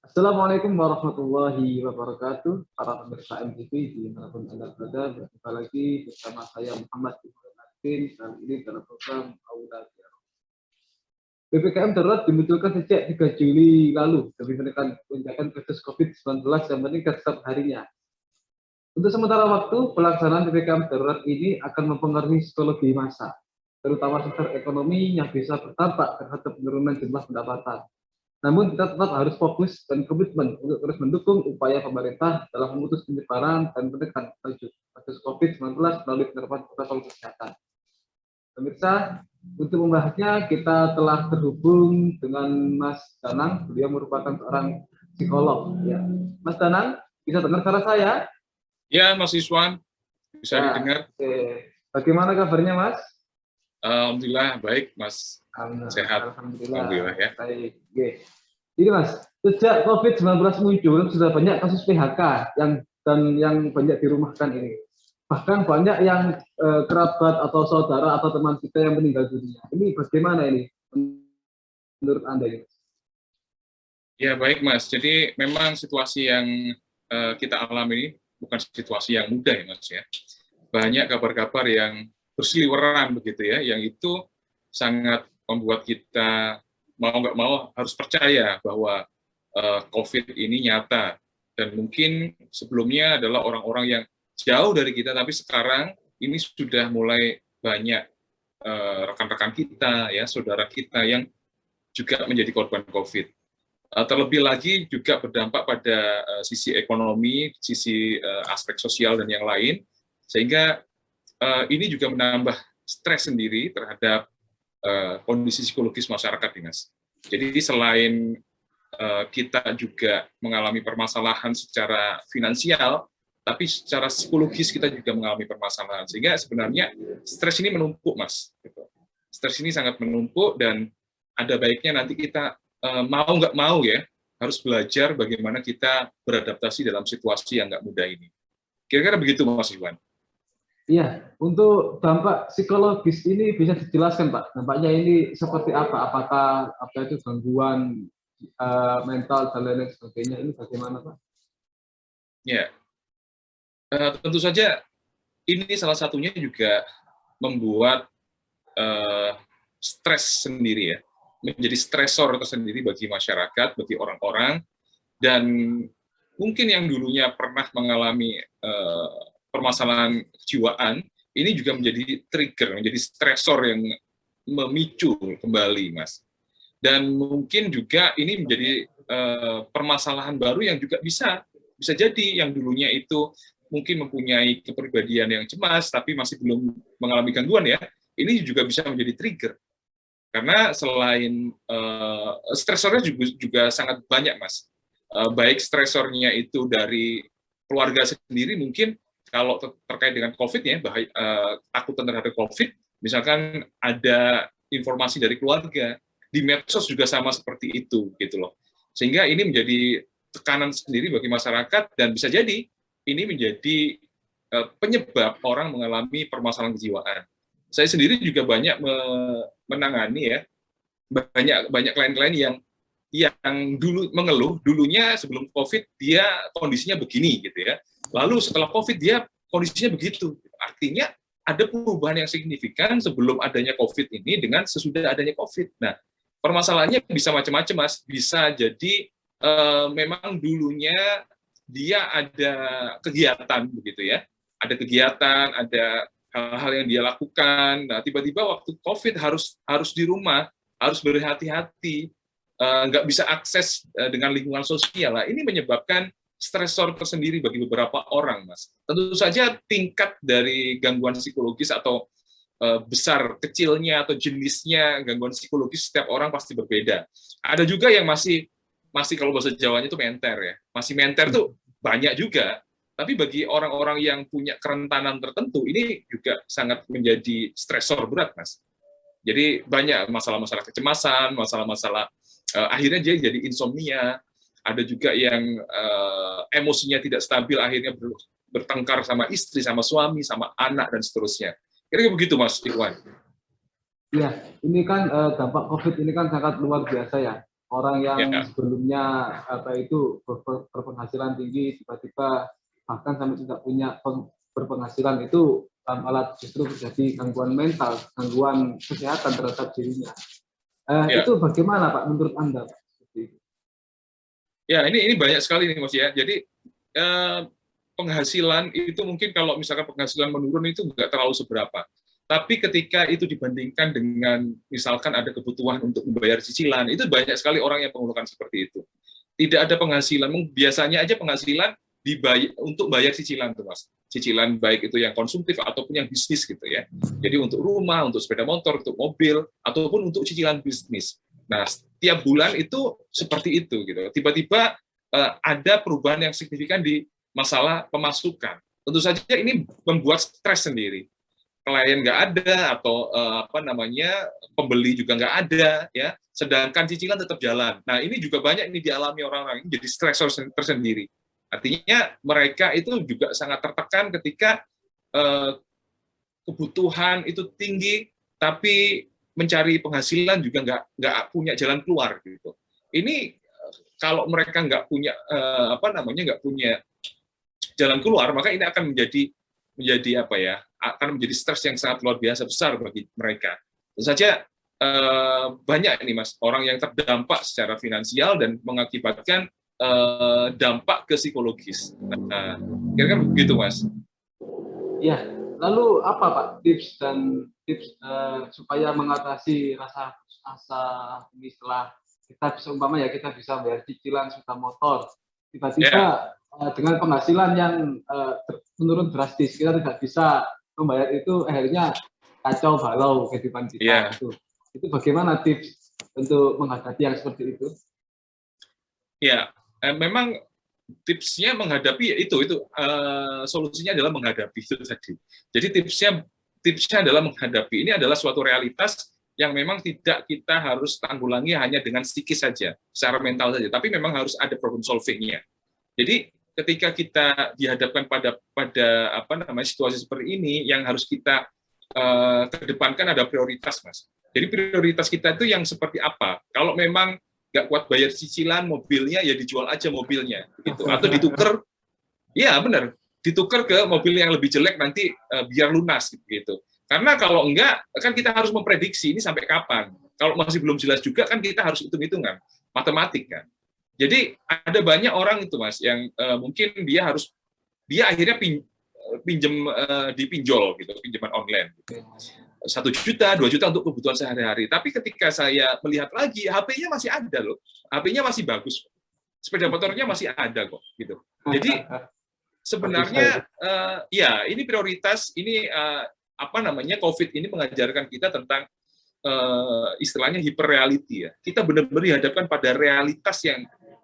Assalamualaikum warahmatullahi wabarakatuh. Para pemirsa MTV dimanapun Anda berada, berjumpa lagi bersama saya Muhammad Ibrahim Adin. Kali ini dalam program Aula Dialog. PPKM darurat dimunculkan sejak 3 Juli lalu demi menekan lonjakan kasus COVID-19 yang meningkat setiap harinya. Untuk sementara waktu, pelaksanaan PPKM darurat ini akan mempengaruhi psikologi massa, terutama sektor ekonomi yang bisa berdampak terhadap penurunan jumlah pendapatan. Namun kita tetap harus fokus dan komitmen untuk terus mendukung upaya pemerintah dalam memutus penyebaran dan menekan laju kasus COVID-19 melalui penerapan protokol kesehatan. Pemirsa, untuk membahasnya kita telah terhubung dengan Mas Danang. Beliau merupakan seorang psikolog. Ya. Mas Danang, bisa dengar suara saya? Ya, Mas Iswan, bisa didengar. Bagaimana kabarnya, Mas? Alhamdulillah baik, Mas. Sehat. Alhamdulillah ya. Baik. Jadi Mas, sejak COVID-19 muncul sudah banyak kasus PHK yang banyak dirumahkan ini. Bahkan banyak yang kerabat atau saudara atau teman kita yang meninggal dunia. Ini bagaimana ini menurut Anda ini? Ya baik Mas, jadi memang situasi yang kita alami ini bukan situasi yang mudah ya Mas ya. Banyak kabar-kabar yang berseliweran begitu ya, yang itu sangat membuat kita mau nggak mau harus percaya bahwa COVID ini nyata, dan mungkin sebelumnya adalah orang-orang yang jauh dari kita, tapi sekarang ini sudah mulai banyak rekan-rekan kita, ya saudara kita yang juga menjadi korban COVID. Terlebih lagi juga berdampak pada sisi ekonomi, sisi aspek sosial dan yang lain, sehingga ini juga menambah stres sendiri terhadap kondisi psikologis masyarakat, Mas. Jadi selain kita juga mengalami permasalahan secara finansial, tapi secara psikologis kita juga mengalami permasalahan. Sehingga sebenarnya stres ini menumpuk, Mas. Stres ini sangat menumpuk, dan ada baiknya nanti kita mau nggak mau ya, harus belajar bagaimana kita beradaptasi dalam situasi yang nggak mudah ini. Kira-kira begitu, Mas Iwan. Iya, untuk dampak psikologis ini bisa dijelaskan, Pak. Dampaknya ini seperti apa? Apakah itu gangguan mental dan lain sebagainya? Ini bagaimana, Pak? Ya, tentu saja ini salah satunya juga membuat stres sendiri ya, menjadi stresor tersendiri bagi masyarakat, bagi orang-orang, dan mungkin yang dulunya pernah mengalami permasalahan kejiwaan, ini juga menjadi trigger, menjadi stresor yang memicu kembali, Mas. Dan mungkin juga ini menjadi permasalahan baru yang juga bisa jadi yang dulunya itu mungkin mempunyai kepribadian yang cemas, tapi masih belum mengalami gangguan ya, ini juga bisa menjadi trigger. Karena selain stresornya juga sangat banyak, Mas. Baik stresornya itu dari keluarga sendiri, mungkin kalau terkait dengan COVID ya, takutan terhadap COVID, misalkan ada informasi dari keluarga, di medsos juga sama seperti itu, gitu loh. Sehingga ini menjadi tekanan sendiri bagi masyarakat, dan bisa jadi ini menjadi penyebab orang mengalami permasalahan kejiwaan. Saya sendiri juga banyak menangani ya, banyak klien-klien yang dulu mengeluh, dulunya sebelum COVID dia kondisinya begini gitu ya. Lalu setelah COVID dia kondisinya begitu. Artinya ada perubahan yang signifikan sebelum adanya COVID ini dengan sesudah adanya COVID. Nah, permasalahannya bisa macam-macam, Mas. Bisa jadi memang dulunya dia ada kegiatan begitu ya. Ada kegiatan, ada hal-hal yang dia lakukan. Nah, tiba-tiba waktu COVID harus di rumah, harus berhati-hati, nggak bisa akses dengan lingkungan sosial. Nah, ini menyebabkan stresor tersendiri bagi beberapa orang, Mas. Tentu saja tingkat dari gangguan psikologis atau besar kecilnya atau jenisnya gangguan psikologis setiap orang pasti berbeda. Ada juga yang masih kalau bahasa Jawanya itu menter ya. Masih menter tuh banyak juga. Tapi bagi orang-orang yang punya kerentanan tertentu, ini juga sangat menjadi stresor berat, Mas. Jadi banyak masalah-masalah kecemasan, masalah-masalah akhirnya dia jadi insomnia. Ada juga yang emosinya tidak stabil, akhirnya bertengkar sama istri, sama suami, sama anak, dan seterusnya. Kira-kira begitu, Mas Iwan. Iya, ini kan dampak COVID ini kan sangat luar biasa ya. Orang yang Ya. sebelumnya berpenghasilan tinggi tiba-tiba bahkan sampai tidak punya berpenghasilan itu malah justru terjadi gangguan mental, gangguan kesehatan terhadap dirinya. Ya. Itu bagaimana Pak menurut Anda, Pak? Ya, ini banyak sekali nih Mas ya. Jadi penghasilan itu mungkin kalau misalkan penghasilan menurun itu nggak terlalu seberapa. Tapi ketika itu dibandingkan dengan misalkan ada kebutuhan untuk membayar cicilan, itu banyak sekali orang yang mengeluhkan seperti itu. Tidak ada penghasilan, biasanya aja penghasilan dibayar untuk bayar cicilan tuh Mas. Cicilan baik itu yang konsumtif ataupun yang bisnis gitu ya. Jadi untuk rumah, untuk sepeda motor, untuk mobil, ataupun untuk cicilan bisnis. Nah, setiap bulan itu seperti itu gitu. Tiba-tiba ada perubahan yang signifikan di masalah pemasukan. Tentu saja ini membuat stres sendiri. Klien nggak ada atau pembeli juga nggak ada ya. Sedangkan cicilan tetap jalan. Nah, ini juga banyak ini dialami orang-orang, ini jadi stresor tersendiri. Artinya mereka itu juga sangat tertekan ketika kebutuhan itu tinggi, tapi mencari penghasilan juga nggak punya jalan keluar gitu. Ini kalau mereka nggak punya nggak punya jalan keluar, maka ini akan menjadi apa ya? Akan menjadi stres yang sangat luar biasa besar bagi mereka. Tentu saja banyak ini Mas orang yang terdampak secara finansial dan mengakibatkan dampak ke psikologis. Nah, kira-kira begitu Mas. Ya, lalu apa Pak tips supaya mengatasi rasa asa ini setelah kita seumpama ya kita bisa bayar cicilan sepeda motor, tiba-tiba dengan penghasilan yang menurun drastis, kita tidak bisa membayar itu, akhirnya kacau balau kehidupan kita. Itu bagaimana tips untuk menghadapi yang seperti itu? Ya, memang tipsnya menghadapi itu solusinya adalah menghadapi itu tadi. Jadi tipsnya adalah menghadapi. Ini adalah suatu realitas yang memang tidak kita harus tanggulangi hanya dengan psikis saja, secara mental saja, tapi memang harus ada problem solving-nya. Jadi ketika kita dihadapkan pada situasi seperti ini, yang harus kita kedepankan ada prioritas, Mas. Jadi prioritas kita itu yang seperti apa? Kalau memang nggak kuat bayar cicilan mobilnya, ya dijual aja mobilnya, gitu. Atau ditukar, ya benar, ditukar ke mobil yang lebih jelek nanti biar lunas, gitu. Karena kalau enggak, kan kita harus memprediksi ini sampai kapan. Kalau masih belum jelas juga, kan kita harus hitung-hitungan, matematik kan. Jadi ada banyak orang itu Mas, yang mungkin dia akhirnya pinjam di pinjol, gitu, pinjaman online. Gitu. 1 juta, 2 juta untuk kebutuhan sehari-hari. Tapi ketika saya melihat lagi, HP-nya masih ada loh. HP-nya masih bagus. Sepeda motornya masih ada kok. Gitu. Jadi sebenarnya ya ini prioritas, ini COVID ini mengajarkan kita tentang istilahnya hyperreality ya. Kita benar-benar dihadapkan pada realitas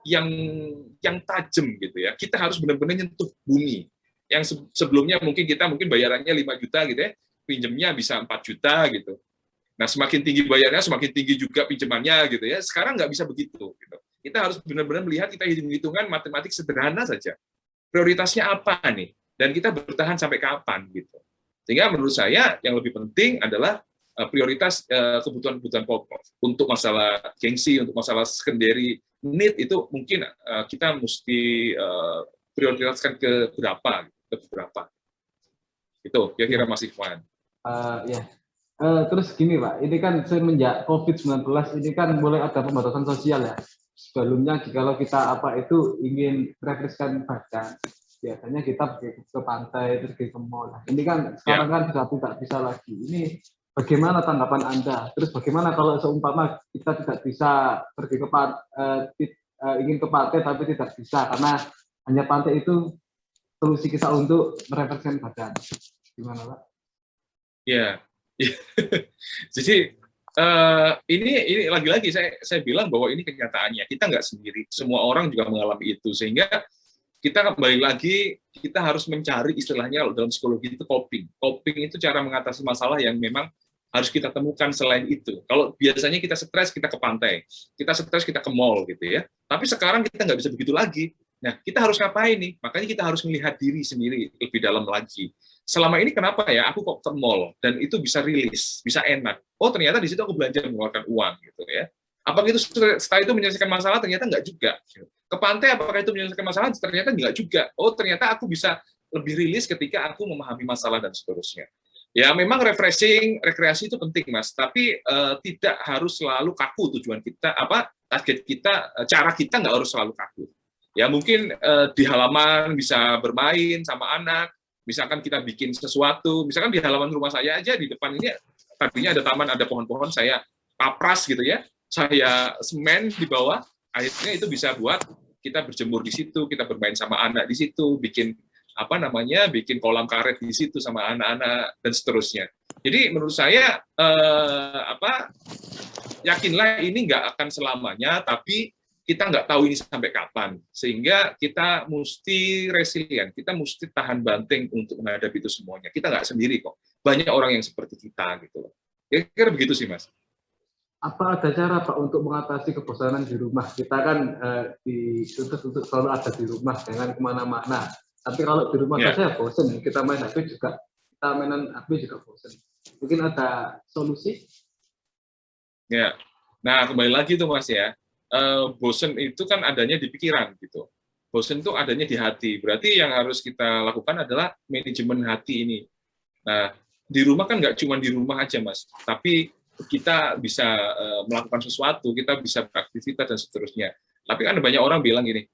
yang tajam gitu ya. Kita harus benar-benar nyentuh bumi. Yang sebelumnya mungkin bayarannya 5 juta gitu ya. Pinjemnya bisa 4 juta gitu. Nah, semakin tinggi bayarnya, semakin tinggi juga pinjamannya gitu ya. Sekarang nggak bisa begitu. Gitu. Kita harus benar-benar melihat, kita hitung-hitungan matematik sederhana saja. Prioritasnya apa nih? Dan kita bertahan sampai kapan gitu. Sehingga menurut saya yang lebih penting adalah prioritas kebutuhan-kebutuhan pokok. Untuk masalah gengsi, untuk masalah secondary need itu mungkin kita mesti prioritaskan ke berapa. Itu kira-kira Mas Ikhwan. Ya. Terus gini Pak, ini kan semenjak COVID-19 ini kan mulai ada pembatasan sosial ya. Sebelumnya kalau kita ingin refreshkan badan, biasanya kita pergi ke pantai, pergi ke mall. Ini kan sekarang kan sudah tidak bisa lagi. Ini bagaimana tanggapan Anda? Terus bagaimana kalau seumpama kita tidak bisa pergi ke ingin ke pantai tapi tidak bisa karena hanya pantai itu solusi kita untuk merefreshkan badan. Gimana Pak? Ya, jadi ini lagi-lagi saya bilang bahwa ini kenyataannya, kita nggak sendiri, semua orang juga mengalami itu, sehingga kita kembali lagi, kita harus mencari istilahnya dalam psikologi itu coping. Coping itu cara mengatasi masalah yang memang harus kita temukan selain itu. Kalau biasanya kita stres, kita ke pantai, kita stres, kita ke mall gitu ya. Tapi sekarang kita nggak bisa begitu lagi. Nah, kita harus ngapain nih? Makanya kita harus melihat diri sendiri lebih dalam lagi. Selama ini kenapa ya aku kok ke mall dan itu bisa rilis, bisa enak. Oh ternyata di situ aku belanja mengeluarkan uang gitu ya. Apakah itu setelah itu menyelesaikan masalah? Ternyata enggak juga. Ke pantai, apakah itu menyelesaikan masalah? Ternyata enggak juga. Oh, ternyata aku bisa lebih rilis ketika aku memahami masalah dan seterusnya. Ya, memang refreshing, rekreasi itu penting, Mas. Tapi tidak harus selalu kaku tujuan kita, target kita, cara kita nggak harus selalu kaku. Ya, mungkin di halaman bisa bermain sama anak, misalkan kita bikin sesuatu, misalkan di halaman rumah saya aja, di depan ini tadinya ada taman, ada pohon-pohon, saya papras gitu ya, saya semen di bawah, akhirnya itu bisa buat kita berjemur di situ, kita bermain sama anak di situ, bikin bikin kolam karet di situ sama anak-anak dan seterusnya. Jadi menurut saya yakinlah ini nggak akan selamanya, tapi kita nggak tahu ini sampai kapan, sehingga kita mesti resilient, kita mesti tahan banting untuk menghadapi itu semuanya. Kita nggak sendiri kok, banyak orang yang seperti kita gitu. Kira-kira begitu sih, Mas. Apa ada cara Pak untuk mengatasi kebosanan di rumah? Kita kan dituntut untuk selalu ada di rumah, jangan kemana-mana. Tapi kalau di rumah saja bosan, kita main HP juga, kita mainan HP juga bosan. Mungkin ada solusi? Ya, nah kembali lagi tuh Mas ya, bosan itu kan adanya di pikiran gitu. Bosan itu adanya di hati. Berarti yang harus kita lakukan adalah manajemen hati ini. Nah, di rumah kan nggak cuma di rumah aja Mas, tapi kita bisa melakukan sesuatu, kita bisa beraktivitas dan seterusnya. Tapi kan banyak orang bilang gini,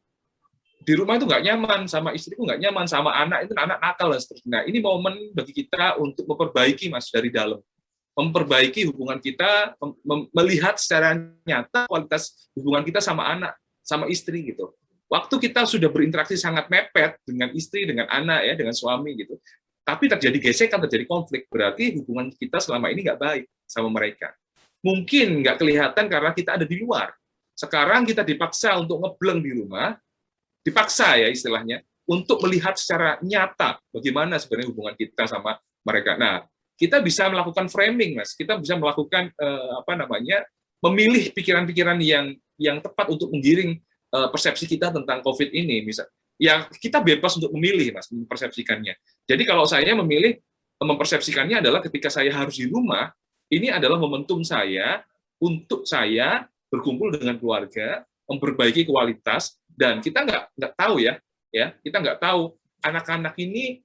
di rumah itu nggak nyaman, sama istriku nggak nyaman, sama anak itu anak nakal dan seterusnya. Nah, ini momen bagi kita untuk memperbaiki Mas dari dalam, memperbaiki hubungan kita, melihat secara nyata kualitas hubungan kita sama anak, sama istri gitu. Waktu kita sudah berinteraksi sangat mepet dengan istri, dengan anak ya, dengan suami gitu. Tapi terjadi gesekan, terjadi konflik, berarti hubungan kita selama ini nggak baik sama mereka. Mungkin nggak kelihatan karena kita ada di luar. Sekarang kita dipaksa untuk ngebleng di rumah, dipaksa ya istilahnya, untuk melihat secara nyata bagaimana sebenarnya hubungan kita sama mereka. Nah, kita bisa melakukan framing, Mas. Kita bisa melakukan memilih pikiran-pikiran yang tepat untuk menggiring persepsi kita tentang COVID ini. Misal, ya kita bebas untuk memilih, Mas, mempersepsikannya. Jadi kalau saya memilih mempersepsikannya adalah ketika saya harus di rumah, ini adalah momentum saya untuk saya berkumpul dengan keluarga, memperbaiki kualitas. Dan kita nggak tahu ya, kita nggak tahu anak-anak ini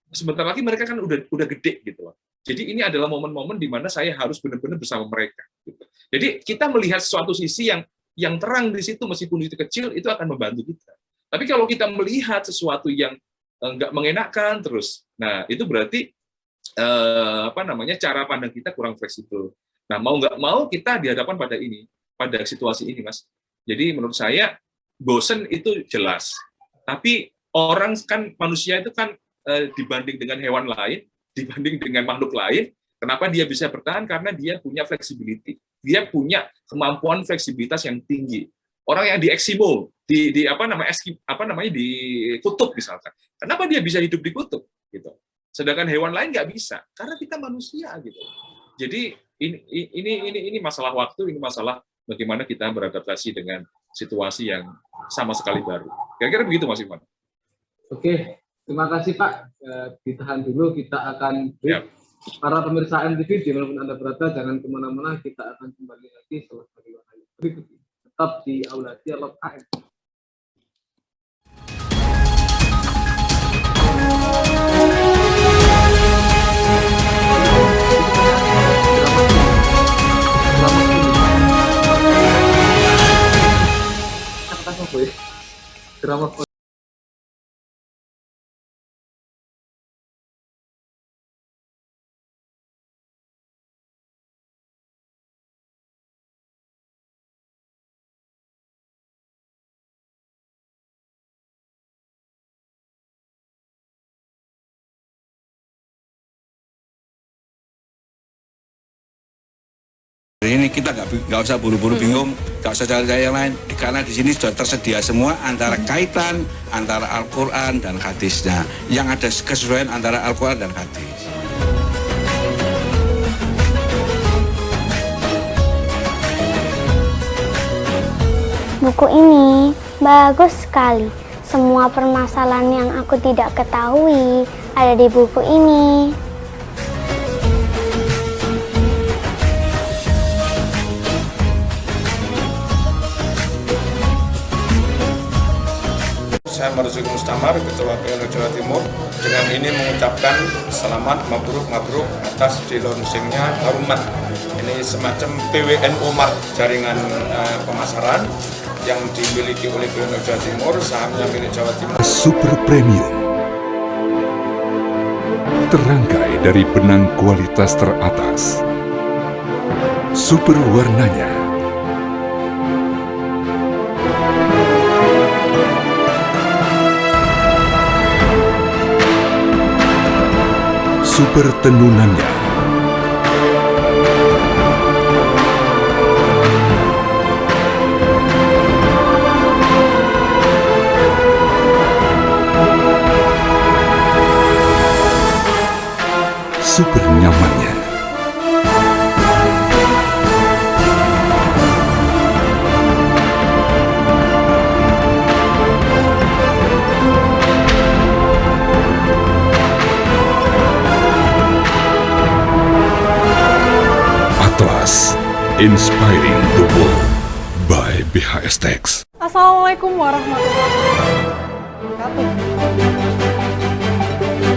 sebentar lagi mereka kan udah gede gitu loh. Jadi ini adalah momen-momen di mana saya harus benar-benar bersama mereka. Gitu. Jadi kita melihat suatu sisi yang terang di situ meskipun itu kecil itu akan membantu kita. Tapi kalau kita melihat sesuatu yang nggak mengenakan terus, nah itu berarti cara pandang kita kurang fleksibel. Nah mau nggak mau kita dihadapkan pada situasi ini, Mas. Jadi menurut saya bosen itu jelas. Tapi orang kan manusia itu kan dibanding dengan hewan lain, dibanding dengan makhluk lain, kenapa dia bisa bertahan? Karena dia punya flexibility. Dia punya kemampuan fleksibilitas yang tinggi. Orang yang di Eskimo, di kutub misalkan. Kenapa dia bisa hidup di kutub gitu? Sedangkan hewan lain nggak bisa, karena kita manusia gitu. Jadi ini masalah waktu, ini masalah bagaimana kita beradaptasi dengan situasi yang sama sekali baru. Kira-kira begitu, Mas Iman. Oke, terima kasih Pak. Ditahan dulu, kita akan para pemirsa MTV dimanapun Anda berada, jangan kemana-mana, kita akan kembali lagi setelah pariwara berikut ini. Tetap di Aula Dialog AM. Drama Ini kita nggak usah buru-buru bingung, nggak usah cari-cari yang lain, karena di sini sudah tersedia semua antara kaitan antara Al-Quran dan hadisnya, yang ada kesesuaian antara Al-Quran dan hadis. Buku ini bagus sekali. Semua permasalahan yang aku tidak ketahui ada di buku ini. saya Marzuki Mustamar, Ketua PLO Jawa Timur. Dengan ini mengucapkan selamat mabruk atas di launchingnya Harumat. Ini semacam PWNO Mart, jaringan pemasaran yang dimiliki oleh PLO Jawa Timur, sahamnya milik Jawa Timur. Super Premium terangkai dari benang kualitas teratas. Super warnanya, super tenunannya, super nyamannya. Atlas, inspiring the world by BHS Tex. Assalamualaikum warahmatullahi wabarakatuh.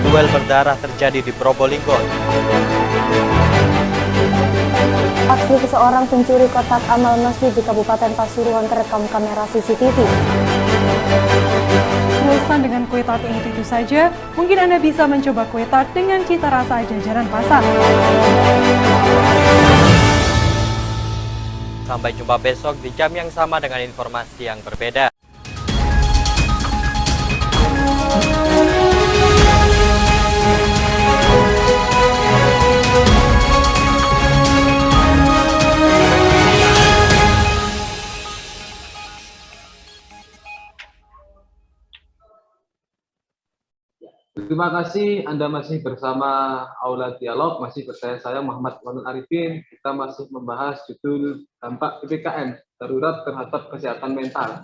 Duel berdarah terjadi di Probolinggo. Aksi seorang pencuri kotak amal masjid di Kabupaten Pasuruan terekam kamera CCTV. Bosan dengan kue tart yang itu saja? Mungkin Anda bisa mencoba kue tart dengan cita rasa jajanan pasar. Sampai jumpa besok di jam yang sama dengan informasi yang berbeda. Terima kasih Anda masih bersama Aula Dialog, masih bersama saya Muhammad Wanul Arifin. Kita masih membahas judul dampak PPKM darurat terhadap kesehatan mental.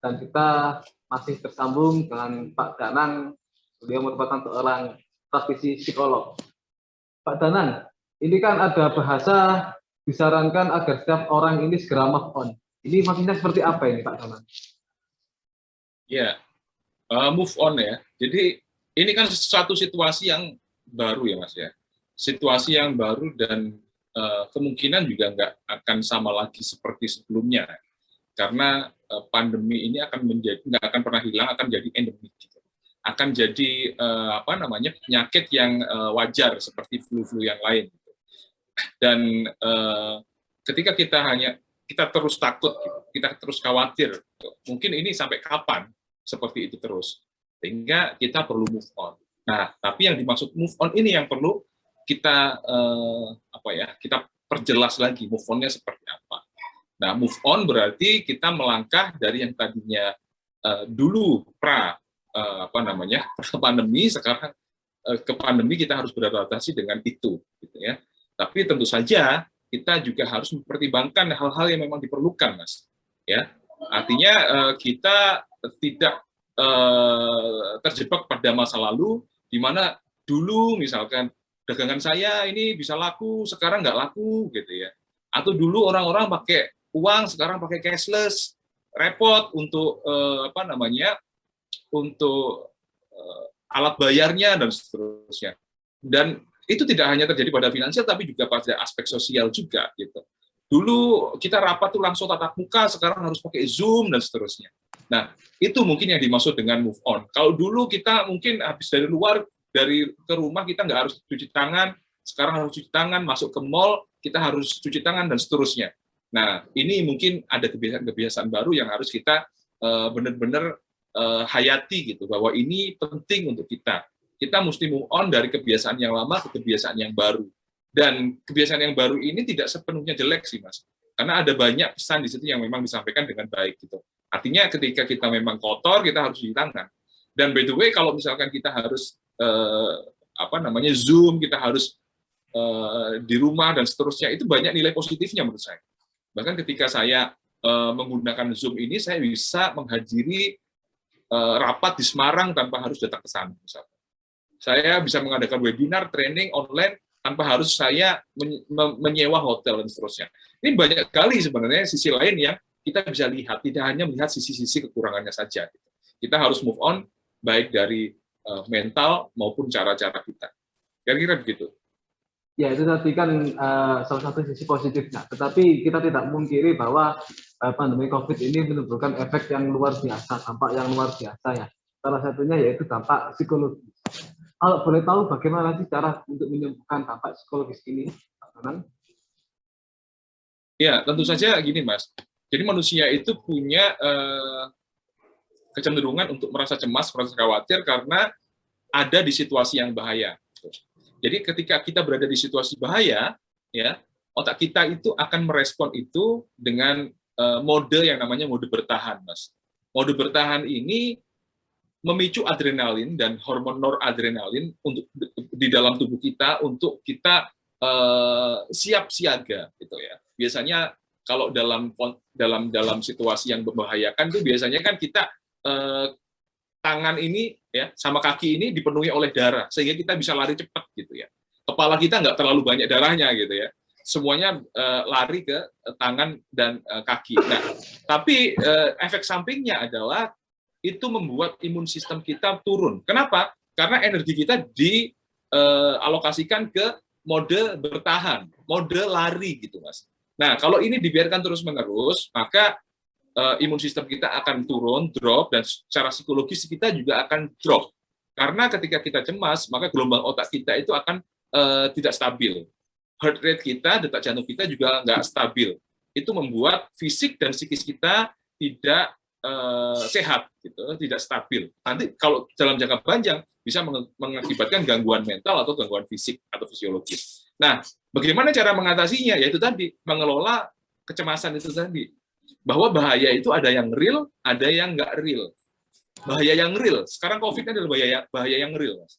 Dan kita masih tersambung dengan Pak Danang, beliau merupakan seorang praktisi psikolog. Pak Danang, ini kan ada bahasa disarankan agar setiap orang ini segera move on. Ini maksudnya seperti apa ini Pak Danang? Ya, move on ya. Jadi ini kan suatu situasi yang baru ya Mas ya. Situasi yang baru dan kemungkinan juga nggak akan sama lagi seperti sebelumnya. Karena pandemi ini akan nggak akan pernah hilang, akan jadi endemik. Gitu. Akan jadi penyakit yang wajar seperti flu-flu yang lain. Gitu. Dan ketika kita terus takut, kita terus khawatir, mungkin ini sampai kapan seperti itu terus. Sehingga kita perlu move on. Nah, tapi yang dimaksud move on ini yang perlu kita kita perjelas lagi move on-nya seperti apa. Nah, move on berarti kita melangkah dari yang tadinya dulu pandemi, sekarang ke pandemi kita harus beradaptasi dengan itu, gitu ya. Tapi tentu saja kita juga harus mempertimbangkan hal-hal yang memang diperlukan, Mas. Ya, artinya kita tidak terjebak pada masa lalu, di mana dulu misalkan dagangan saya ini bisa laku, sekarang nggak laku, gitu ya. Atau dulu orang-orang pakai uang, sekarang pakai cashless, repot untuk untuk alat bayarnya dan seterusnya. Dan itu tidak hanya terjadi pada finansial, tapi juga pada aspek sosial juga, gitu. Dulu kita rapat tuh langsung tatap muka, sekarang harus pakai Zoom dan seterusnya. Nah, itu mungkin yang dimaksud dengan move on. Kalau dulu kita mungkin habis dari luar, ke rumah kita nggak harus cuci tangan, sekarang harus cuci tangan, masuk ke mall, kita harus cuci tangan, dan seterusnya. Nah, ini mungkin ada kebiasaan-kebiasaan baru yang harus kita benar-benar hayati, gitu, bahwa ini penting untuk kita. Kita mesti move on dari kebiasaan yang lama ke kebiasaan yang baru. Dan kebiasaan yang baru ini tidak sepenuhnya jelek sih, Mas. Karena ada banyak pesan di situ yang memang disampaikan dengan baik, gitu. Artinya ketika kita memang kotor, kita harus cuci tangan. Dan by the way, kalau misalkan kita harus Zoom, kita harus di rumah dan seterusnya, itu banyak nilai positifnya menurut saya. Bahkan ketika saya menggunakan Zoom ini, saya bisa menghadiri rapat di Semarang tanpa harus datang ke sana. Misalkan. Saya bisa mengadakan webinar, training online tanpa harus saya menyewa hotel dan seterusnya. Ini banyak sekali sebenarnya sisi lain yang kita bisa lihat, tidak hanya melihat sisi-sisi kekurangannya saja. Kita harus move on, baik dari mental maupun cara-cara kita. Kira-kira begitu. Ya, itu tadi kan salah satu sisi positifnya. Tetapi kita tidak mungkiri bahwa pandemi COVID ini menimbulkan efek yang luar biasa, dampak yang luar biasa ya. Salah satunya yaitu dampak psikologis. Kalau boleh tahu bagaimana sih cara untuk menyembuhkan dampak psikologis ini, Pak Nanang? Ya, tentu saja gini, Mas. Jadi manusia itu punya kecenderungan untuk merasa cemas, merasa khawatir karena ada di situasi yang bahaya. Jadi ketika kita berada di situasi bahaya, ya, otak kita itu akan merespon itu dengan mode yang namanya mode bertahan, Mas. Mode bertahan ini memicu adrenalin dan hormon noradrenalin untuk di dalam tubuh kita untuk kita siap siaga, gitu ya. Biasanya kalau dalam situasi yang membahayakan itu biasanya kan kita tangan ini ya sama kaki ini dipenuhi oleh darah sehingga kita bisa lari cepat gitu ya. Kepala kita nggak terlalu banyak darahnya gitu ya. Semuanya lari ke tangan dan kaki. Nah, tapi efek sampingnya adalah itu membuat imun sistem kita turun. Kenapa? Karena energi kita dialokasikan ke mode bertahan, mode lari gitu, Mas. Nah, kalau ini dibiarkan terus-menerus, maka imun sistem kita akan turun, drop, dan secara psikologis kita juga akan drop. Karena ketika kita cemas, maka gelombang otak kita itu akan tidak stabil. Heart rate kita, detak jantung kita juga nggak stabil. Itu membuat fisik dan psikis kita tidak sehat, gitu, tidak stabil. Nanti kalau dalam jangka panjang bisa mengakibatkan gangguan mental atau gangguan fisik atau fisiologis. Nah, bagaimana cara mengatasinya? Yaitu tadi, mengelola kecemasan itu tadi. Bahwa bahaya itu ada yang real, ada yang nggak real. Bahaya yang real, sekarang COVID adalah bahaya yang real, Mas.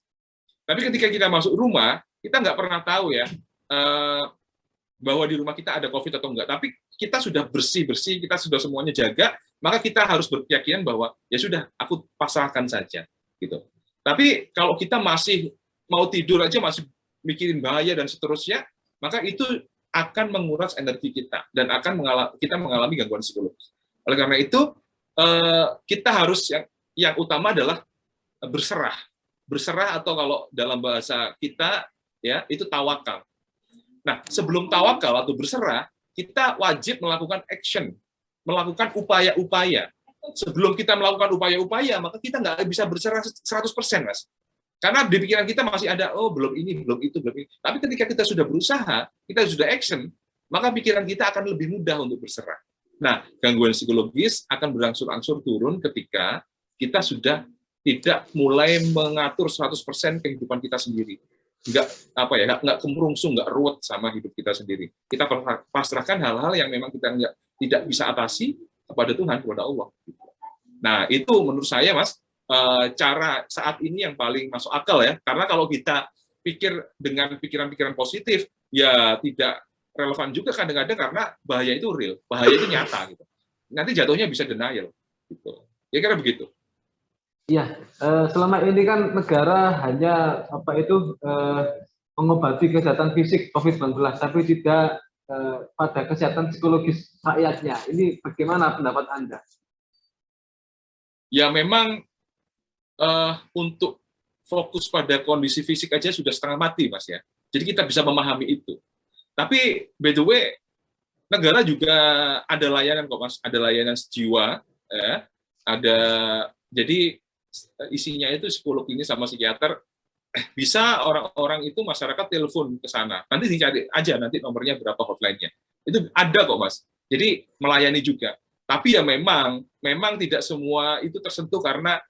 Tapi ketika kita masuk rumah, kita nggak pernah tahu ya, bahwa di rumah kita ada COVID atau enggak. Tapi kita sudah bersih-bersih, kita sudah semuanya jaga, maka kita harus berkeyakinan bahwa ya sudah, aku pasrahkan saja. Gitu. Tapi kalau kita masih mau tidur aja, masih mikirin bahaya dan seterusnya, maka itu akan menguras energi kita dan akan kita mengalami gangguan psikologis. Oleh karena itu, kita harus yang utama adalah berserah. Berserah atau kalau dalam bahasa kita ya itu tawakal. Nah, sebelum tawakal atau berserah, kita wajib melakukan action, melakukan upaya-upaya. Sebelum kita melakukan upaya-upaya, maka kita nggak bisa berserah 100%, Mas. Karena di pikiran kita masih ada, oh belum ini, belum itu, belum ini. Tapi ketika kita sudah berusaha, kita sudah action, maka pikiran kita akan lebih mudah untuk berserah. Nah, gangguan psikologis akan berangsur-angsur turun ketika kita sudah tidak mulai mengatur 100% kehidupan kita sendiri. Nggak kemurungsung, nggak ruwet sama hidup kita sendiri. Kita pasrahkan hal-hal yang memang kita tidak bisa atasi kepada Tuhan, kepada Allah. Nah, itu menurut saya, Mas, cara saat ini yang paling masuk akal ya. Karena kalau kita pikir dengan pikiran-pikiran positif, ya tidak relevan juga kadang-kadang karena bahaya itu real, bahaya itu nyata gitu. Nanti jatuhnya bisa denial. Gitu. Ya kira begitu. Ya, selama ini kan negara hanya mengobati kesehatan fisik COVID-19, tapi tidak pada kesehatan psikologis rakyatnya. Ini bagaimana pendapat Anda? Ya memang untuk fokus pada kondisi fisik aja sudah setengah mati, Mas ya. Jadi kita bisa memahami itu. Tapi by the way, negara juga ada layanan kok, Mas. Ada layanan jiwa, ya. Jadi isinya itu psikolog ini sama psikiater, bisa orang-orang itu masyarakat telepon ke sana. Nanti dicari aja nanti nomornya berapa hotline-nya. Itu ada kok, Mas. Jadi melayani juga. Tapi ya memang tidak semua itu tersentuh karena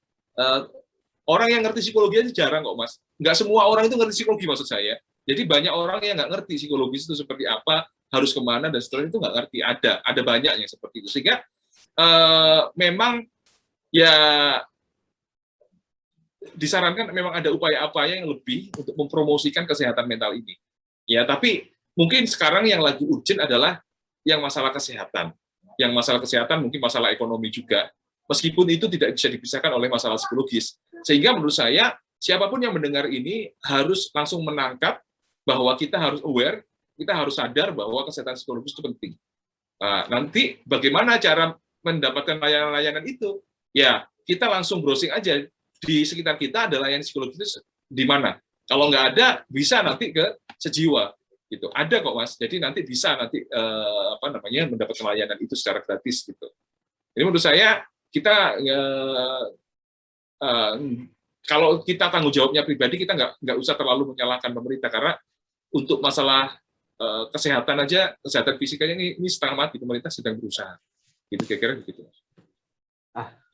orang yang ngerti psikologi itu jarang kok, Mas. Nggak semua orang itu ngerti psikologi maksud saya. Jadi banyak orang yang nggak ngerti psikologis itu seperti apa, harus kemana dan seterusnya itu nggak ngerti. Ada banyak yang seperti itu. Sehingga memang ya disarankan memang ada upaya-upaya yang lebih untuk mempromosikan kesehatan mental ini. Ya, tapi mungkin sekarang yang lagi urgent adalah yang masalah kesehatan. Yang masalah kesehatan mungkin masalah ekonomi juga. Meskipun itu tidak bisa dipisahkan oleh masalah psikologis. Sehingga menurut saya, siapapun yang mendengar ini harus langsung menangkap bahwa kita harus aware, kita harus sadar bahwa kesehatan psikologis itu penting. Nanti bagaimana cara mendapatkan layanan-layanan itu? Ya, kita langsung browsing aja di sekitar kita ada layanan psikologi itu di mana. Kalau nggak ada, bisa nanti ke Sejiwa gitu. Ada kok Mas. Jadi nanti bisa nanti mendapatkan layanan itu secara gratis gitu. Jadi menurut saya kita kalau kita tanggung jawabnya pribadi, kita nggak usah terlalu menyalahkan pemerintah, karena untuk masalah kesehatan aja, kesehatan fisikanya ini setengah mati, pemerintah sedang berusaha. Gitu kira-kira begitu.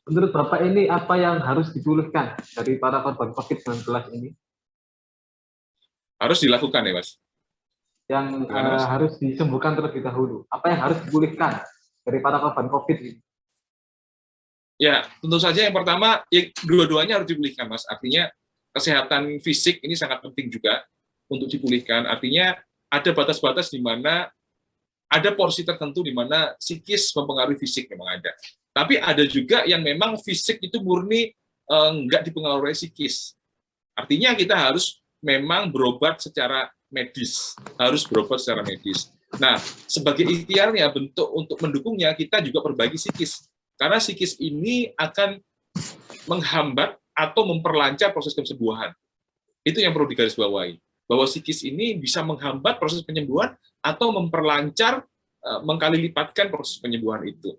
Menurut Bapak ini apa yang harus dipulihkan dari para korban COVID-19 ini? Harus dilakukan ya Mas? Yang harus disembuhkan terlebih dahulu. Apa yang harus dipulihkan dari para korban COVID ini? Ya, tentu saja yang pertama, dua-duanya harus dipulihkan, Mas. Artinya, kesehatan fisik ini sangat penting juga untuk dipulihkan. Artinya, ada batas-batas di mana ada porsi tertentu di mana psikis mempengaruhi fisik, memang ada. Tapi ada juga yang memang fisik itu murni nggak dipengaruhi psikis. Artinya, kita harus memang berobat secara medis. Harus berobat secara medis. Nah, sebagai ikhtiarnya, bentuk untuk mendukungnya, kita juga perbaiki psikis. Karena psikis ini akan menghambat atau memperlancar proses kesembuhan. Itu yang perlu digarisbawahi. Bahwa psikis ini bisa menghambat proses penyembuhan atau memperlancar, mengkali lipatkan proses penyembuhan itu.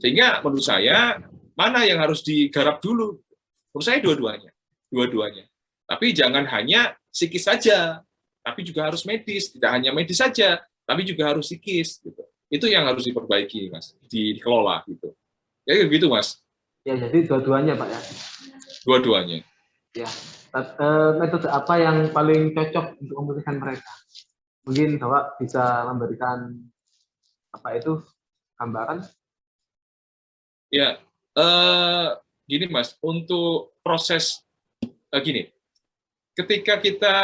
Sehingga menurut saya, mana yang harus digarap dulu? Menurut saya dua-duanya. Dua-duanya. Tapi jangan hanya psikis saja, tapi juga harus medis. Tidak hanya medis saja, tapi juga harus psikis. Gitu. Itu yang harus diperbaiki, Mas. Dikelola. Gitu. Ya gitu Mas. Ya, jadi dua-duanya Pak ya. Dua-duanya. Ya. Metode apa yang paling cocok untuk memulihkan mereka? Mungkin Bapak bisa memberikan gambaran? Ya, gini Mas, untuk proses gini. Ketika kita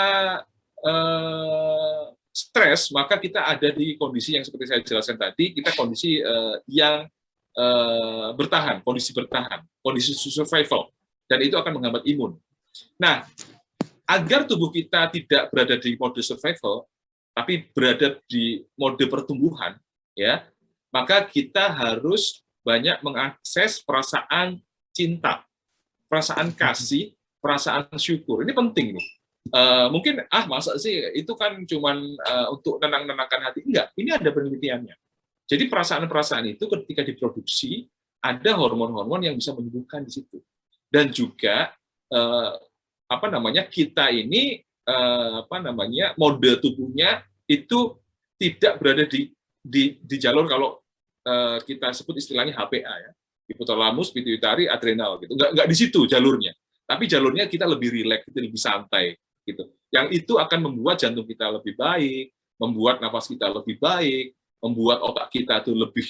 stres, maka kita ada di kondisi yang seperti saya jelaskan tadi, kita kondisi yang bertahan, kondisi survival, dan itu akan menghambat imun. Nah, agar tubuh kita tidak berada di mode survival, tapi berada di mode pertumbuhan, ya, maka kita harus banyak mengakses perasaan cinta, perasaan kasih, perasaan syukur. Ini penting nih. Mungkin masa sih itu kan cuman untuk nenangkan hati. Enggak, ini ada penelitiannya. Jadi perasaan-perasaan itu ketika diproduksi, ada hormon-hormon yang bisa menyembuhkan di situ. Dan juga kita ini mode tubuhnya itu tidak berada di jalur kalau kita sebut istilahnya HPA ya, hipotalamus, pituitari, adrenal gitu. Enggak di situ jalurnya. Tapi jalurnya kita lebih rileks, lebih santai gitu. Yang itu akan membuat jantung kita lebih baik, membuat nafas kita lebih baik, membuat otak kita itu lebih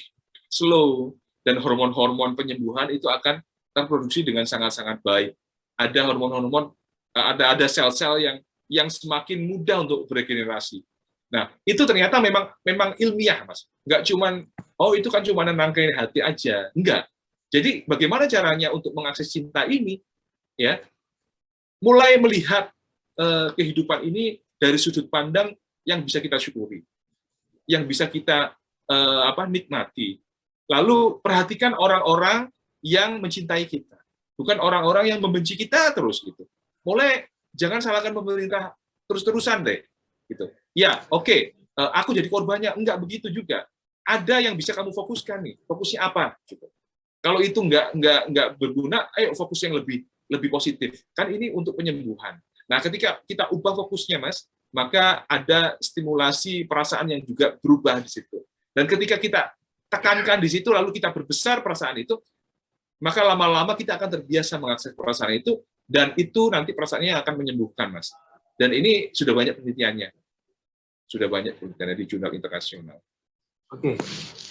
slow, dan hormon-hormon penyembuhan itu akan terproduksi dengan sangat-sangat baik. Ada hormon-hormon, ada sel-sel yang semakin mudah untuk beregenerasi. Nah, itu ternyata memang ilmiah, Mas. Nggak cuman, itu kan cuma nenangin hati aja. Enggak. Jadi, bagaimana caranya untuk mengakses cinta ini? Ya, mulai melihat kehidupan ini dari sudut pandang yang bisa kita syukuri, yang bisa kita nikmati. Lalu perhatikan orang-orang yang mencintai kita, bukan orang-orang yang membenci kita terus gitu. Mulai jangan salahkan pemerintah terus-terusan deh, gitu. Ya, oke, aku jadi korbannya, enggak begitu juga. Ada yang bisa kamu fokuskan nih, fokusnya apa? Gitu. Kalau itu enggak berguna, ayo fokus yang lebih positif. Kan ini untuk penyembuhan. Nah, ketika kita ubah fokusnya, Mas, maka ada stimulasi perasaan yang juga berubah di situ. Dan ketika kita tekankan di situ, lalu kita berbesar perasaan itu, maka lama-lama kita akan terbiasa mengakses perasaan itu, dan itu nanti perasaannya akan menyembuhkan, Mas. Dan ini sudah banyak penelitiannya. Sudah banyak penelitiannya di jurnal internasional. Oke.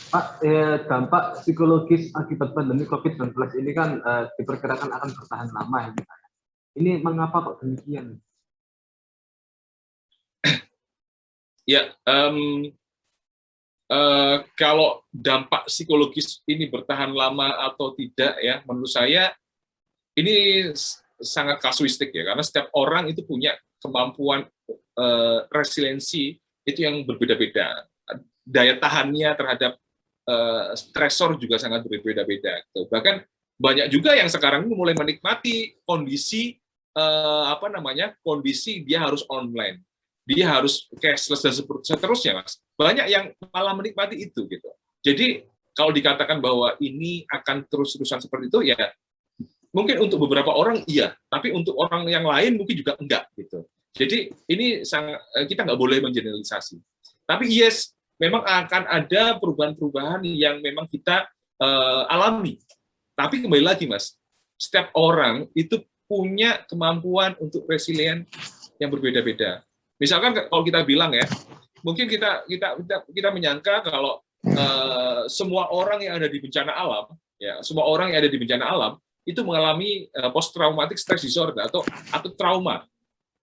Pak, dampak psikologis akibat pandemi COVID-19 ini kan diperkirakan akan bertahan lama. Ini mengapa kok demikian? Ya, kalau dampak psikologis ini bertahan lama atau tidak, ya, menurut saya ini sangat kasuistik ya, karena setiap orang itu punya kemampuan resiliensi itu yang berbeda-beda. Daya tahannya terhadap stresor juga sangat berbeda-beda. Bahkan banyak juga yang sekarang mulai menikmati kondisi kondisi dia harus online, dia harus cashless dan seterusnya, Mas. Banyak yang malah menikmati itu gitu. Jadi kalau dikatakan bahwa ini akan terus-terusan seperti itu, ya mungkin untuk beberapa orang iya, tapi untuk orang yang lain mungkin juga enggak gitu. Jadi ini kita nggak boleh mengeneralisasi. Tapi yes, memang akan ada perubahan-perubahan yang memang kita alami. Tapi kembali lagi, Mas, setiap orang itu punya kemampuan untuk resilient yang berbeda-beda. Misalkan kalau kita bilang ya, mungkin kita menyangka kalau semua orang yang ada di bencana alam, ya semua orang yang ada di bencana alam itu mengalami post traumatic stress disorder atau trauma.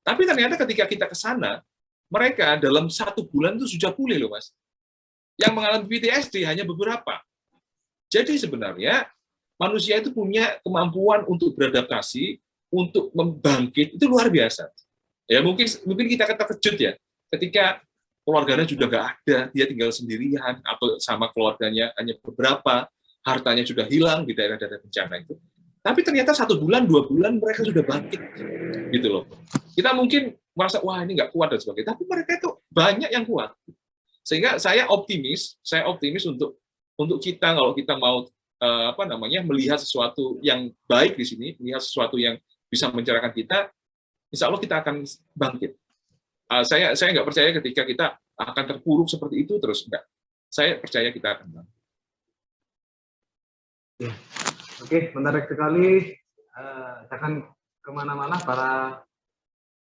Tapi ternyata ketika kita ke sana, mereka dalam 1 bulan itu sudah pulih loh, Mas. Yang mengalami PTSD hanya beberapa. Jadi sebenarnya manusia itu punya kemampuan untuk beradaptasi, untuk membangkit, itu luar biasa. Ya mungkin kita terkejut ya, ketika keluarganya sudah nggak ada, dia tinggal sendirian, atau sama keluarganya hanya beberapa, hartanya sudah hilang di daerah-daerah bencana itu. Tapi ternyata 1 bulan, 2 bulan mereka sudah bangkit, gitu loh. Kita mungkin merasa wah ini nggak kuat dan sebagainya, tapi mereka itu banyak yang kuat. Sehingga saya optimis untuk kita kalau kita mau melihat sesuatu yang baik di sini, melihat sesuatu yang bisa mencerahkan kita, insya Allah kita akan bangkit. Saya nggak percaya ketika kita akan terpuruk seperti itu terus, enggak. Saya percaya kita akan bangkit. Ya. Oke, menarik sekali. Jangan kemana-mana para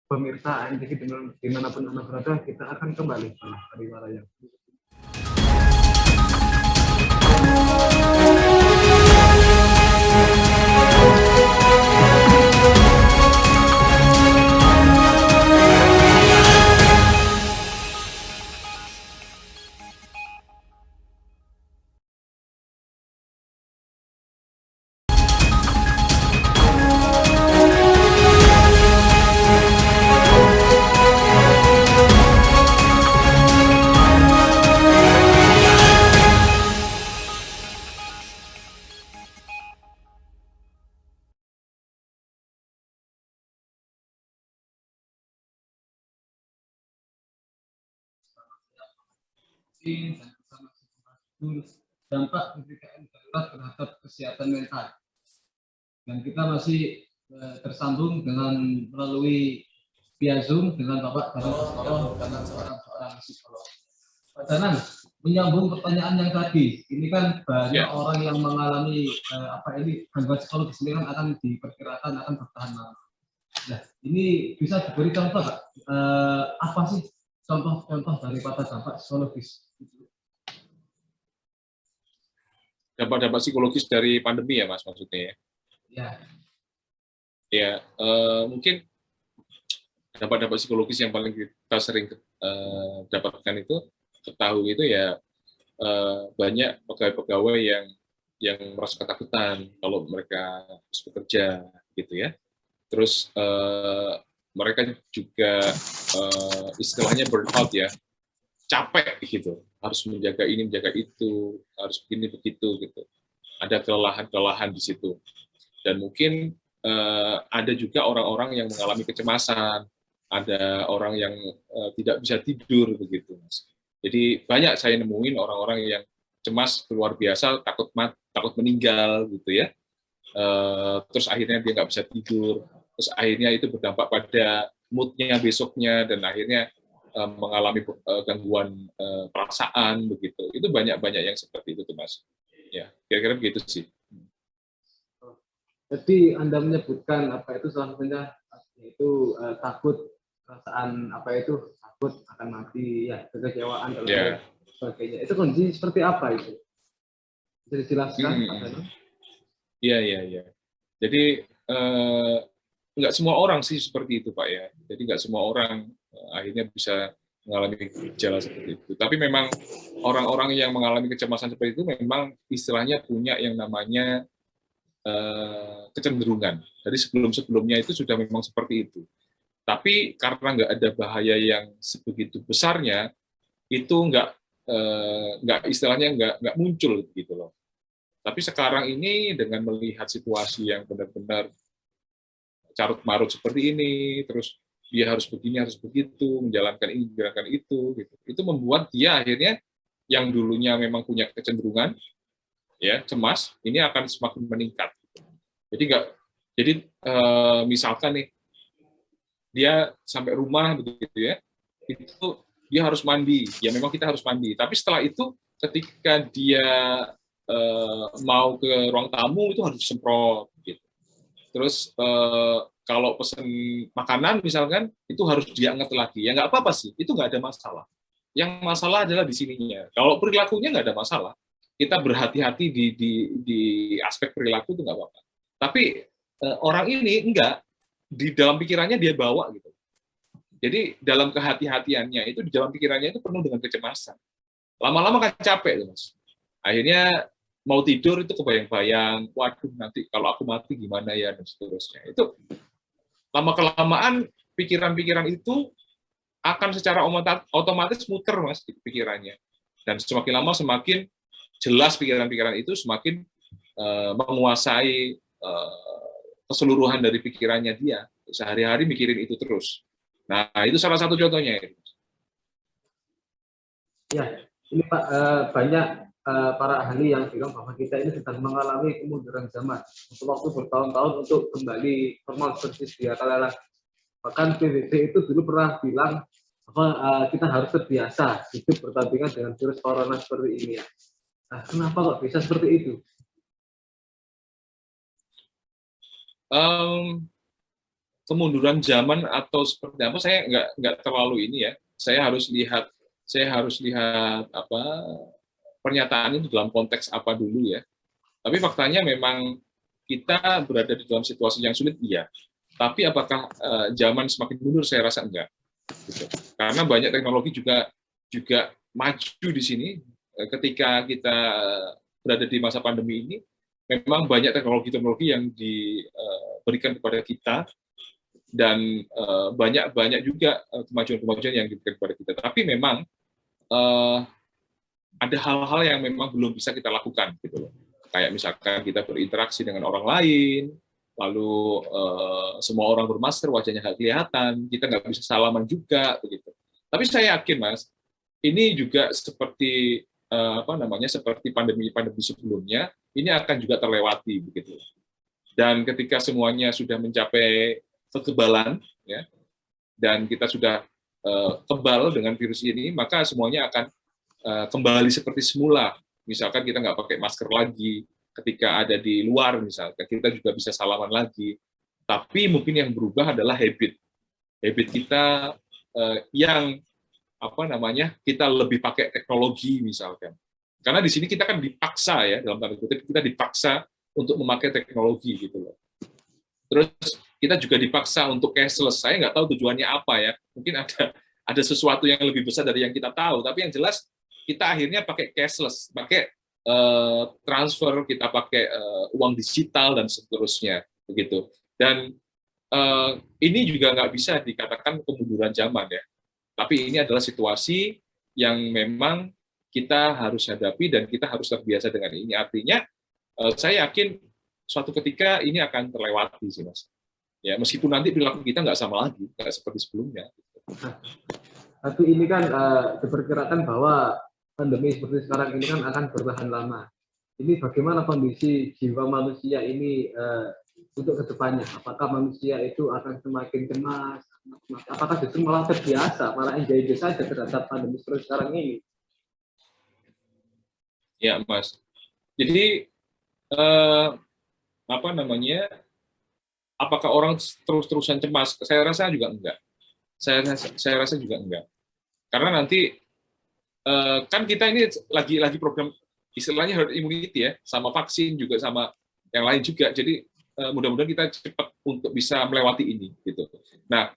pemirsa AMTV dimanapun Anda berada, kita akan kembali setelah pariwara yang dan bersama dampak PPKM darurat terhadap kesehatan mental. Dan kita masih tersambung melalui via Zoom dengan Bapak Danang Kusnoro dan seorang psikolog. Pak Danang, menyambung pertanyaan yang tadi, ini kan banyak orang yang mengalami gangguan psikologis ini kan akan diperkirakan akan bertahan lama. Nah, ini bisa diberi contoh, Pak? Apa sih contoh daripada dampak psikologis? Dampak psikologis dari pandemi ya, Mas, maksudnya ya? Ya. Ya, mungkin dampak psikologis yang paling kita sering dapatkan itu, ketahui itu ya banyak pegawai-pegawai yang merasa ketakutan kalau mereka harus bekerja, gitu ya. Terus mereka juga istilahnya burnout ya, capek gitu, harus menjaga ini, menjaga itu, harus begini begitu gitu. Ada kelelahan di situ. Dan mungkin ada juga orang-orang yang mengalami kecemasan, ada orang yang tidak bisa tidur begitu, Mas. Jadi banyak saya nemuin orang-orang yang cemas luar biasa, takut meninggal gitu ya. Terus akhirnya dia nggak bisa tidur, terus akhirnya itu berdampak pada mood-nya besoknya, dan akhirnya mengalami gangguan perasaan begitu. Itu banyak yang seperti itu tuh, Mas. Ya, kira-kira begitu sih. Jadi Anda menyebutkan salah satunya itu takut, perasaan takut akan mati, ya kekecewaan dan sebagainya. Itu kondisi seperti apa itu? Bisa dijelaskan, Pak Danang? Iya. Jadi nggak semua orang sih seperti itu, Pak ya. Jadi nggak semua orang akhirnya bisa mengalami gejala seperti itu. Tapi memang orang-orang yang mengalami kecemasan seperti itu memang istilahnya punya yang namanya kecenderungan. Jadi sebelum-sebelumnya itu sudah memang seperti itu. Tapi karena nggak ada bahaya yang sebegitu besarnya, itu nggak istilahnya nggak muncul gitu loh. Tapi sekarang ini dengan melihat situasi yang benar-benar carut-marut seperti ini, terus dia harus begini, harus begitu, menjalankan ini, menjalankan itu, gitu. Itu membuat dia akhirnya yang dulunya memang punya kecenderungan, ya cemas, ini akan semakin meningkat. Jadi misalkan nih, dia sampai rumah begitu ya, itu dia harus mandi, ya memang kita harus mandi. Tapi setelah itu, ketika dia mau ke ruang tamu itu harus disemprot gitu. Terus kalau pesen makanan misalkan itu harus dianget lagi, ya nggak apa-apa sih, itu nggak ada masalah. Yang masalah adalah di sininya. Kalau perilakunya nggak ada masalah, kita berhati-hati di aspek perilaku itu nggak apa-apa. Tapi orang ini enggak, di dalam pikirannya dia bawa gitu. Jadi dalam kehati-hatiannya itu, di dalam pikirannya itu penuh dengan kecemasan. Lama-lama kan capek tuh, Mas. Akhirnya mau tidur itu kebayang-bayang, waduh nanti kalau aku mati gimana ya, dan seterusnya. Itu lama-kelamaan pikiran-pikiran itu akan secara otomatis muter, Mas, di pikirannya. Dan semakin lama semakin jelas pikiran-pikiran itu, semakin menguasai keseluruhan dari pikirannya dia. Sehari-hari mikirin itu terus. Nah, itu salah satu contohnya. Ya, ini Pak, banyak para ahli yang bilang bahwa kita ini sedang mengalami kemunduran zaman. Untuk waktu bertahun-tahun untuk kembali normal seperti sedia kala lagi. Bahkan PBB itu dulu pernah bilang bahwa kita harus terbiasa hidup berdampingan dengan virus corona seperti ini ya. Nah, kenapa kok bisa seperti itu? Kemunduran zaman atau seperti apa, saya nggak terlalu ini ya. Saya harus lihat apa pernyataan itu dalam konteks apa dulu ya. Tapi faktanya memang kita berada di dalam situasi yang sulit, iya. Tapi apakah zaman semakin mundur? Saya rasa enggak. Gitu. Karena banyak teknologi juga maju di sini. Ketika kita berada di masa pandemi ini, memang banyak teknologi-teknologi yang diberikan kepada kita, dan banyak juga kemajuan-kemajuan yang diberikan kepada kita. Tapi memang ada hal-hal yang memang belum bisa kita lakukan, gitu loh. Kayak misalkan kita berinteraksi dengan orang lain, lalu semua orang bermasker, wajahnya nggak kelihatan, kita nggak bisa salaman juga, begitu. Tapi saya yakin, Mas, ini juga seperti seperti pandemi-pandemi sebelumnya, ini akan juga terlewati, begitu. Dan ketika semuanya sudah mencapai kekebalan, ya, dan kita sudah kebal dengan virus ini, maka semuanya akan kembali seperti semula. Misalkan kita nggak pakai masker lagi, ketika ada di luar misalkan, kita juga bisa salaman lagi. Tapi mungkin yang berubah adalah habit kita yang kita lebih pakai teknologi misalkan. Karena di sini kita kan dipaksa ya, dalam tanda kutip kita dipaksa untuk memakai teknologi gitu loh. Terus kita juga dipaksa untuk cashless. Saya nggak tahu tujuannya apa ya. Mungkin ada sesuatu yang lebih besar dari yang kita tahu. Tapi yang jelas kita akhirnya pakai cashless, pakai transfer, kita pakai uang digital dan seterusnya begitu. Dan ini juga nggak bisa dikatakan kemunduran zaman ya. Tapi ini adalah situasi yang memang kita harus hadapi dan kita harus terbiasa dengan ini. Artinya saya yakin suatu ketika ini akan terlewati sih, Mas. Ya, meskipun nanti perilaku kita nggak sama lagi, nggak seperti sebelumnya. Tapi ini kan diperkirakan bahwa pandemi seperti sekarang ini kan akan bertahan lama. Ini bagaimana kondisi jiwa manusia ini untuk kedepannya? Apakah manusia itu akan semakin cemas? Apakah justru malah terbiasa, malah enjoy saja terhadap pandemi seperti sekarang ini? Ya, Mas. Jadi apakah orang terus-terusan cemas? Saya rasa juga enggak. Saya rasa juga enggak. Karena nanti kan kita ini lagi program istilahnya herd immunity ya, sama vaksin juga sama yang lain juga. Jadi mudah-mudahan kita cepat untuk bisa melewati ini gitu. Nah,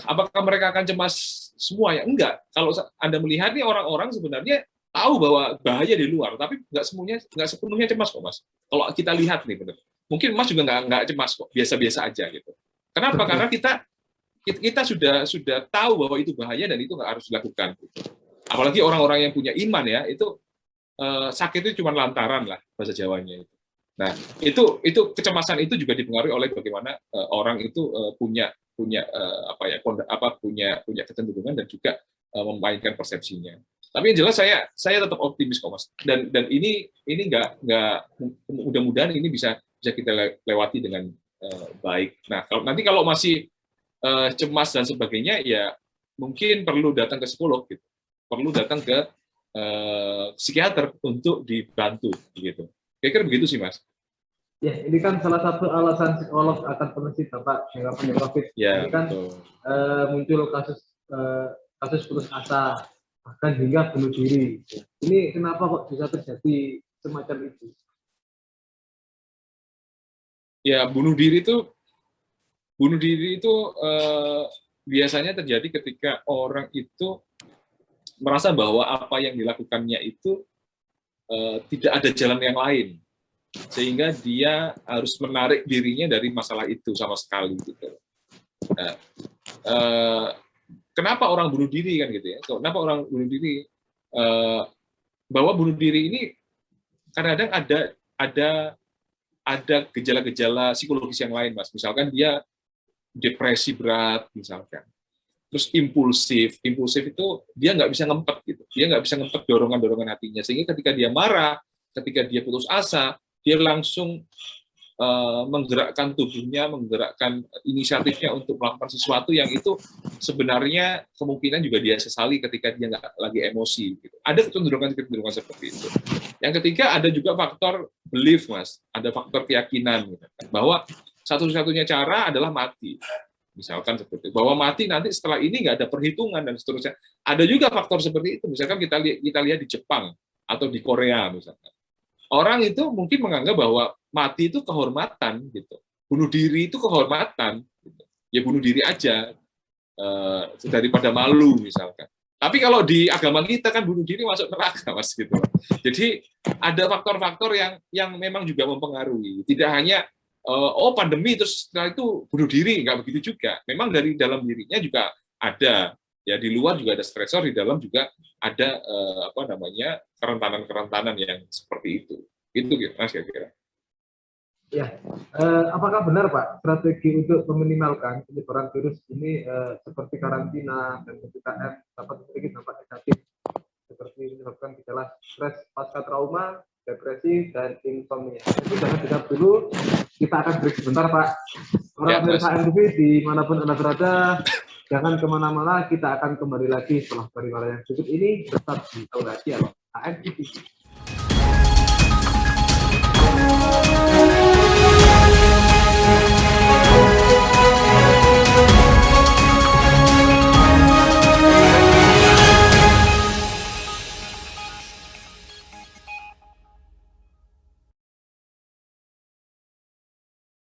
apakah mereka akan cemas semua ya? Enggak. Kalau Anda melihat nih orang-orang sebenarnya tahu bahwa bahaya di luar, tapi nggak sepenuhnya cemas kok, Mas. Kalau kita lihat nih benar. Mungkin Mas juga nggak cemas kok, biasa-biasa aja gitu. Kenapa? Karena kita sudah tahu bahwa itu bahaya dan itu nggak harus dilakukan. Apalagi orang-orang yang punya iman ya, itu sakit itu cuma lantaran lah bahasa Jawanya itu. Nah, itu kecemasan itu juga dipengaruhi oleh bagaimana orang itu punya kecenderungan dan juga memainkan persepsinya. Tapi yang jelas saya tetap optimis kok Mas. Dan ini nggak mudah-mudahan ini bisa kita lewati dengan baik. Nah, kalau masih cemas dan sebagainya, ya mungkin perlu datang ke psikolog gitu. Perlu datang ke psikiater untuk dibantu gitu. Kira-kira begitu sih Mas. Ya, ini kan salah satu alasan psikolog akan peneliti Bapak jangka COVID. Ya, ini kan muncul kasus putus asa, bahkan hingga bunuh diri. Ini kenapa kok bisa terjadi semacam itu? Ya, bunuh diri itu biasanya terjadi ketika orang itu merasa bahwa apa yang dilakukannya itu tidak ada jalan yang lain, sehingga dia harus menarik dirinya dari masalah itu sama sekali gitu. Nah, kenapa orang bunuh diri kan gitu ya? Kenapa orang bunuh diri? Bahwa bunuh diri ini kadang-kadang ada gejala-gejala psikologis yang lain, Mas. Misalkan dia depresi berat, misalkan. Terus impulsif itu dia nggak bisa ngempet gitu. Dia nggak bisa ngempet dorongan hatinya, sehingga ketika dia marah, ketika dia putus asa, dia langsung menggerakkan tubuhnya, menggerakkan inisiatifnya untuk melakukan sesuatu yang itu sebenarnya kemungkinan juga dia sesali ketika dia nggak lagi emosi. Gitu. Ada kecenderungan seperti itu. Yang ketiga ada juga faktor belief, Mas. Ada faktor keyakinan gitu, bahwa satu-satunya cara adalah mati. Misalkan seperti itu. Bahwa mati nanti setelah ini nggak ada perhitungan dan seterusnya. Ada juga faktor seperti itu. Misalkan kita lihat di Jepang atau di Korea misalkan. Orang itu mungkin menganggap bahwa mati itu kehormatan, gitu. Bunuh diri itu kehormatan, gitu. Ya bunuh diri aja daripada malu misalkan. Tapi kalau di agama kita kan bunuh diri masuk neraka, Mas, gitu. Jadi ada faktor-faktor yang memang juga mempengaruhi. Tidak hanya pandemi terus setelah itu bunuh diri, nggak begitu juga. Memang dari dalam dirinya juga ada. Ya di luar juga ada stresor, di dalam juga ada kerentanan yang seperti itu. Itu gitu, Mas, kira-kira. Ya, apakah benar Pak strategi untuk meminimalkan penyebaran virus ini seperti karantina dan PPKM dapat memiliki dampak negatif seperti menyebabkan gejala stres pasca trauma, depresi dan insomnia? Itu jangan dijawab dulu, kita akan break sebentar Pak. Orang pemirsa MTV dimanapun Anda berada, jangan kemana-mana, kita akan kembali lagi setelah pariwara yang berikut ini tetap di Aula Dialog AMTV.